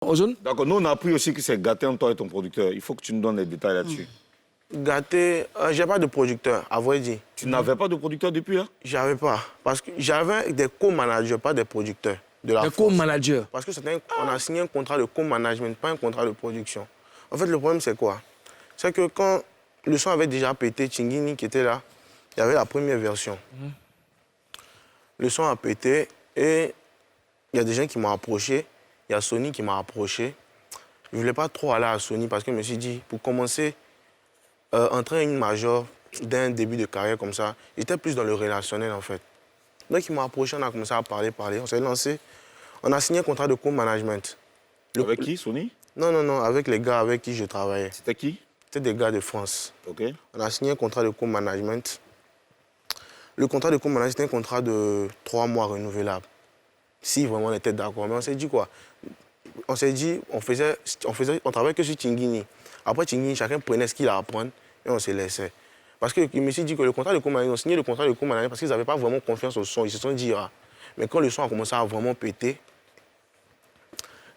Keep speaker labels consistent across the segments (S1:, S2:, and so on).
S1: Ozone?
S2: D'accord, nous on a appris aussi que c'est Gâté entre toi et ton producteur. Il faut que tu nous donnes les détails là-dessus.
S3: Gâté, j'ai pas de producteur, à vrai dire.
S2: Tu n'avais pas de producteur depuis là?
S3: J'avais pas. Parce que j'avais des co-managers, pas des producteurs de la
S1: Des
S3: force.
S1: co-managers.
S3: Parce que on a signé un contrat de co-management, pas un contrat de production. En fait, le problème, c'est quoi? C'est que quand le son avait déjà pété, Chingini qui était là, il y avait la première version. Le son a pété et il y a des gens qui m'ont approché. Il y a Sony qui m'a approché. Je ne voulais pas trop aller à Sony parce que je me suis dit, pour commencer, entrer une major d'un début de carrière comme ça, j'étais plus dans le relationnel en fait. Donc ils m'ont approché, on a commencé à parler, on s'est lancé. On a signé un contrat de co-management.
S2: Avec qui, Sony?
S3: Non, avec les gars avec qui je travaillais.
S2: C'était qui?
S3: C'était des gars de France.
S2: Ok.
S3: On a signé un contrat de co-management. Le contrat de co-management, c'était un contrat de 3 mois renouvelable. Si vraiment on était d'accord. Mais on s'est dit quoi? On s'est dit, on travaillait que sur Tingini. Après Tingini, chacun prenait ce qu'il a à apprendre et on se laissait. Parce que je me suis dit que le contrat de co-management, ils ont signé le contrat de co-management parce qu'ils n'avaient pas vraiment confiance au son. Ils se sont dit, ah. Mais quand le son a commencé à vraiment péter,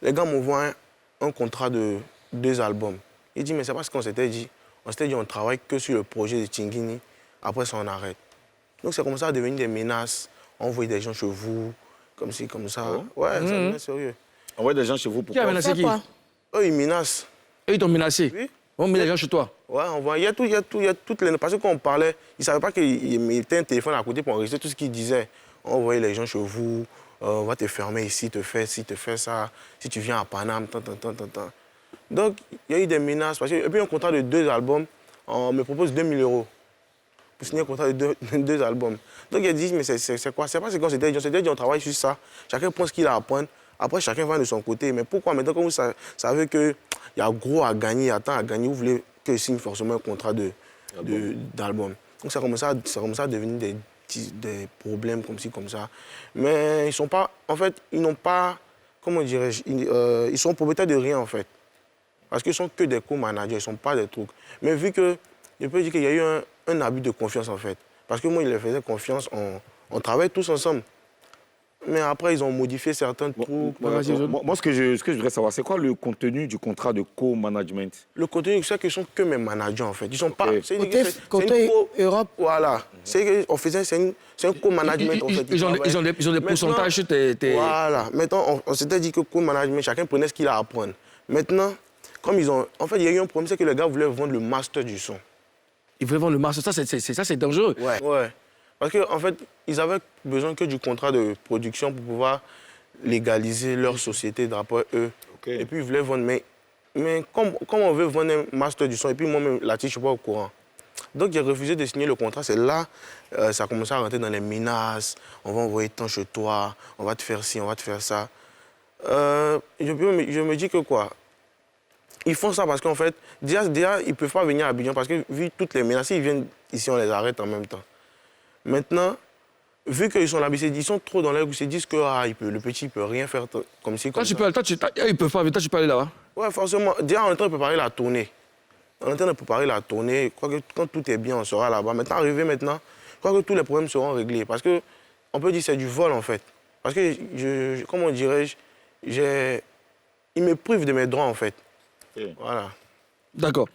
S3: les gars m'envoient un contrat de 2 albums. Ils disent, mais c'est pas ce qu'on s'était dit. On s'était dit, on travaille que sur le projet de Tingini. Après ça, on arrête. Donc c'est commencé à devenir des menaces. On envoie des gens chez vous, comme ci, comme ça. Ouais, ça devient sérieux.
S2: Envoie des gens chez vous pour
S1: Qui a menacé qui?
S3: Eux, ils menacent.
S1: Eux, ils t'ont menacé?
S3: Oui.
S1: On met des gens chez toi?
S3: Ouais, on voit. Il y a toutes les... Parce que quand on parlait, ils ne savaient pas qu'il mettait un téléphone à côté pour enregistrer tout ce qu'ils disaient. On voyait les gens chez vous, on va te fermer ici, te faire ça. Si tu viens à Paname, tant. Donc, il y a eu des menaces. Et puis, un contrat de 2 albums, on me propose 2 000 € pour signer un contrat de 2 albums. Donc, ils disent, mais c'est quoi? C'est pas ce qu'on s'était dit. On s'était dit, on travaille sur ça. Chacun prend ce qu'il a à apprendre. Après, chacun va de son côté. Mais pourquoi maintenant, quand vous savez qu'il y a gros à gagner, il y a tant à gagner, vous voulez que je signe forcément un contrat d'album. Donc, ça commence à devenir des problèmes comme ci, comme ça. Mais ils sont pas... En fait, ils n'ont pas... Comment dirais-je? Ils sont propriétaires de rien, en fait. Parce qu'ils sont que des co-managers, ils ne sont pas des trucs. Mais vu que... Je peux dire qu'il y a eu un abus de confiance, en fait. Parce que moi, ils leur faisaient confiance, on travaille tous ensemble. Mais après, ils ont modifié certains trucs.
S2: Moi, ce que je voudrais savoir, c'est quoi le contenu du contrat de co-management?
S3: Le contenu, c'est qu'ils sont que mes managers, en fait. Ils sont pas...
S1: Côté Europe?
S3: Voilà. C'est un co-management, en fait.
S1: Ils ont des pourcentages sur tes...
S3: Voilà. Maintenant, on s'était dit que co-management, chacun prenait ce qu'il a à apprendre. Maintenant, comme ils ont... En fait, il y a eu un problème, c'est que les gars voulaient vendre le master du son.
S1: Ils voulaient vendre le master, ça, c'est dangereux.
S3: Ouais. Parce qu'en fait, ils avaient besoin que du contrat de production pour pouvoir légaliser leur société d'après eux.
S2: Okay.
S3: Et puis, ils voulaient vendre. Mais comme on veut vendre un master du son, et puis moi-même, là-dessus, je ne suis pas au courant. Donc, j'ai refusé de signer le contrat. C'est là ça a commencé à rentrer dans les menaces. On va envoyer tant chez toi, on va te faire ci, on va te faire ça. Je me dis que quoi? Ils font ça parce qu'en fait, déjà, ils ne peuvent pas venir à Abidjan parce que, vu toutes les menaces, ils viennent ici, on les arrête en même temps. Maintenant, vu qu'ils sont là, ils sont trop dans l'air, ils se disent que le petit ne peut rien faire comme si, comme ça.
S1: Ils peuvent pas, toi, tu peux aller là-bas?
S3: Ouais, forcément. Déjà, on est en train de préparer la tournée. On est en train de préparer la tournée. Je crois que quand tout est bien, on sera là-bas. Maintenant, je crois que tous les problèmes seront réglés. Parce que, on peut dire que c'est du vol, en fait. Parce que, comment dirais-je, ils me privent de mes droits, en fait.
S2: Okay.
S3: Voilà.
S1: D'accord.